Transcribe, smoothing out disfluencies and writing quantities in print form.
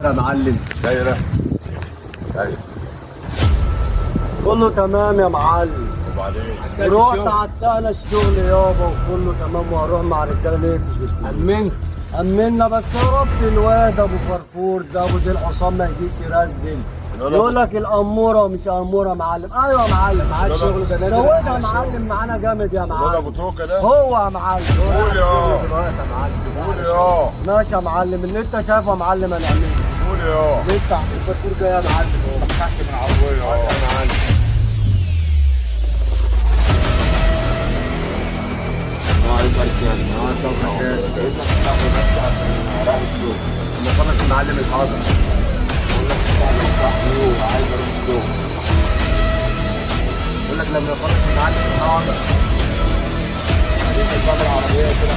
يا معلم دايرة. ايوه. كله تمام يا معلم. وبعدين رحت عتقنا الشغل يابا وكله تمام وهروح مع رجاله نقفش. أمنت. أمنا بس يا رب الواد ابو فرفور ده ابو زي الحصان ما يجيش يرزل. يقول لك الاموره مش اموره يا معلم. ايوه يا معلم معاك شغل ده نازل يا معلم معانا جامد يا الواد معلم. ابو توكه ده. هو يا معلم قول يا. دلوقتي يا معلم. قول يا. ماشي يا معلم اللي انت شايفه يا معلم هنعمله. قول يا. نفتح الفرفور ده يا معلم. تحت من العربية يا معلم. نخلص المعلم الحاضر. يقول لك لما نخلص المعلم الحاضر. العربية كده